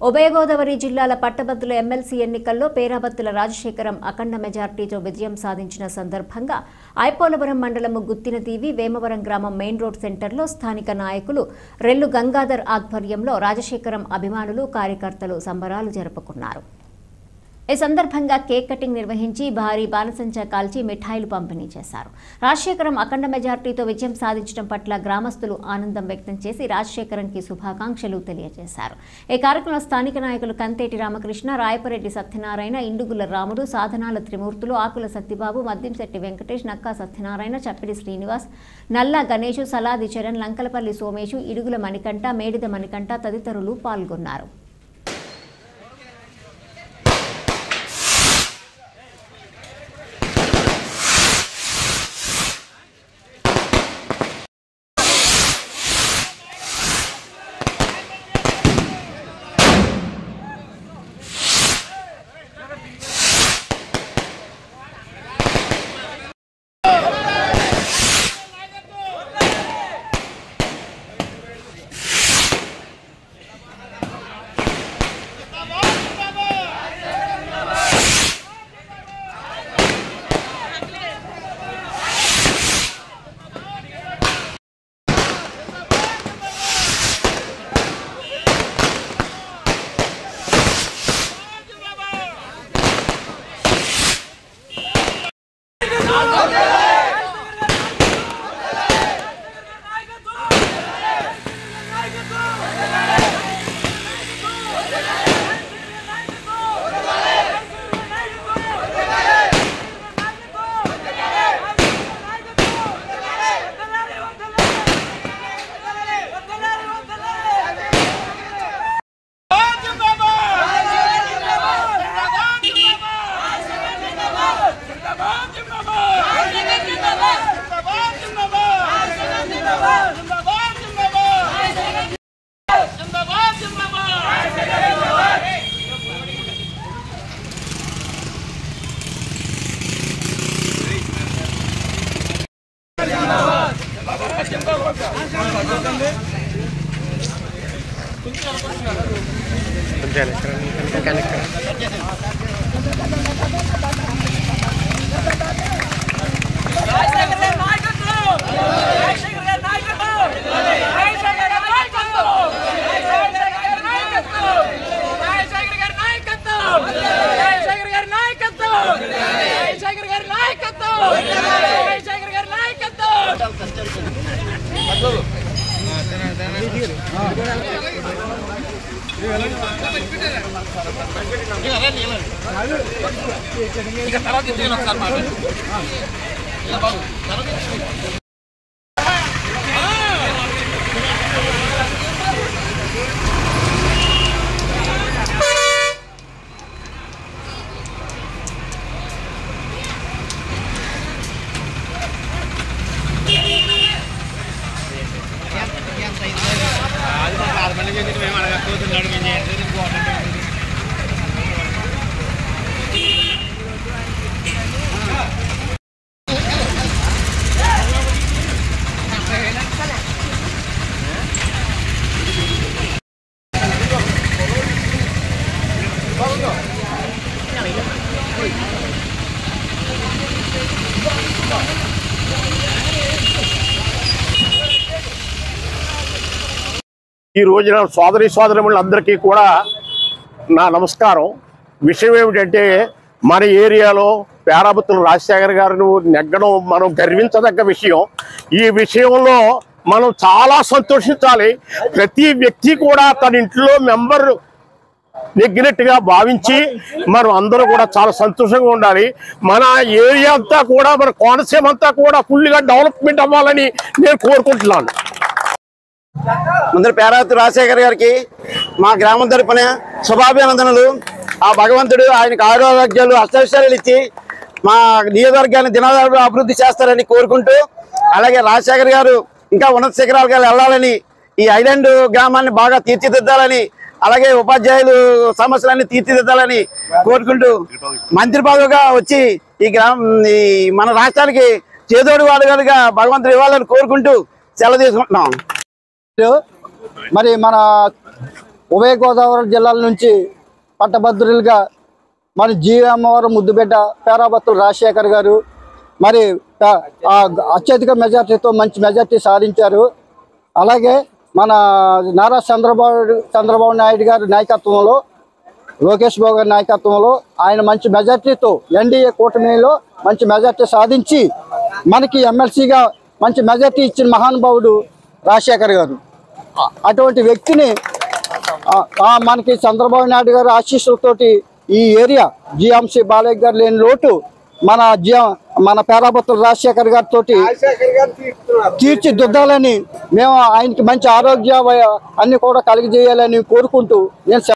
ఉభయ గోదావరి జిల్లాల పట్టభద్రుల ఎమ్మెల్సీ ఎన్నికల్లో పేరాబత్తుల రాజశేఖరం అఖండ మెజార్టీతో విజయం సాధించిన సందర్భంగా ఐపోలవరం మండలం గుత్తినదీవి వేమవరం గ్రామం మెయిన్ రోడ్ సెంటర్లో స్థానిక నాయకులు రెల్లు గంగాధర్ ఆధ్వర్యంలో రాజశేఖరం అభిమానులు కార్యకర్తలు సంబరాలు జరుపుకున్నారు. ఈ సందర్భంగా కేక్ కటింగ్ నిర్వహించి భారీ బాణసంచా కాల్చి మిఠాయిలు పంపిణీ చేశారు. రాజశేఖరం అఖండ మెజార్టీతో విజయం సాధించడం పట్ల గ్రామస్తులు ఆనందం వ్యక్తం చేసి రాజశేఖరంకి శుభాకాంక్షలు తెలియజేశారు. ఈ కార్యక్రమంలో స్థానిక నాయకులు కంతేటి రామకృష్ణ, రాయపరెడ్డి సత్యనారాయణ, ఇండుగుల రాముడు, సాధనాల త్రిమూర్తులు, ఆకుల సత్యబాబు, మద్దింశెట్టి వెంకటేష్, నక్కా సత్యనారాయణ, చప్పిడి శ్రీనివాస్, నల్లా గణేష్, సలాది చరణ్, లంకలపల్లి సోమేషు, ఇడుగుల మణికంఠ, మేడిద మణికంఠ తదితరులు పాల్గొన్నారు. ఈ రోజున సోదరీమణులందరికీ కూడా నా నమస్కారం. విషయం ఏమిటంటే మన ఏరియాలో పేరాబత్తుల రాజశేఖర్ గారిని నెగ్గడం మనం గర్వించదగ్గ విషయం. ఈ విషయంలో మనం చాలా సంతోషించాలి. ప్రతి వ్యక్తి కూడా తన ఇంట్లో మెంబర్ నెగ్గినట్టుగా భావించి మనం అందరూ కూడా చాలా సంతోషంగా ఉండాలి. మన ఏరియా అంతా కూడా మన కోనసీమ అంతా కూడా ఫుల్గా డెవలప్మెంట్ అవ్వాలని నేను కోరుకుంటున్నాను. ముందర పేరాబత్తుల రాజశేఖర్ గారికి మా గ్రామం తరపున శుభాభినందనలు. ఆ భగవంతుడు ఆయనకు ఆరోగ్యాలు అష్టైశ్వర్యాలు ఇచ్చి మా నియోజకవర్గాన్ని దినదిన అభివృద్ధి చేస్తారని కోరుకుంటూ, అలాగే రాజశేఖర్ గారు ఇంకా ఉన్నత శిఖరాలకు వెళ్ళాలని, ఈ ఐలాండ్ గ్రామాన్ని బాగా తీర్చిదిద్దాలని, అలాగే ఉపాధ్యాయులు సమస్యలన్నీ తీర్చిదిద్దాలని కోరుకుంటూ మంత్రి పదవిగా వచ్చి ఈ మన రాష్ట్రానికి చేదోడు వాడుగా భగవంతుడు ఇవ్వాలని కోరుకుంటూ సెలవు తీసుకుంటున్నాం. మరి మన ఉభయ గోదావరి జిల్లాల నుంచి పట్టభద్రులుగా మరి జీవమ్మవారు ముద్దుబిడ్డ పేరాబత్తుల రాజశేఖర్ గారు మరి అత్యధిక మెజార్టీతో మంచి మెజార్టీ సాధించారు. అలాగే మన నారా చంద్రబాబు నాయుడు గారి నాయకత్వంలో, లోకేష్ బాబు గారి నాయకత్వంలో ఆయన మంచి మెజార్టీతో ఎన్డీఏ కూటమిలో మంచి మెజార్టీ సాధించి మనకి ఎమ్మెల్సీగా మంచి మెజార్టీ ఇచ్చిన మహానుభావుడు రాజశేఖర్ గారు. అటువంటి వ్యక్తిని మనకి చంద్రబాబు నాయుడు గారు ఆశీస్సులతోటి ఈ ఏరియా జిఎంసి బాలయ్య గారు లేని లోటు మన పేరాబత్తుల రాజశేఖర్ గారితో తీర్చిదిద్దాలని మేము ఆయనకి మంచి ఆరోగ్య అన్ని కూడా కలిగజేయాలని కోరుకుంటూ నేను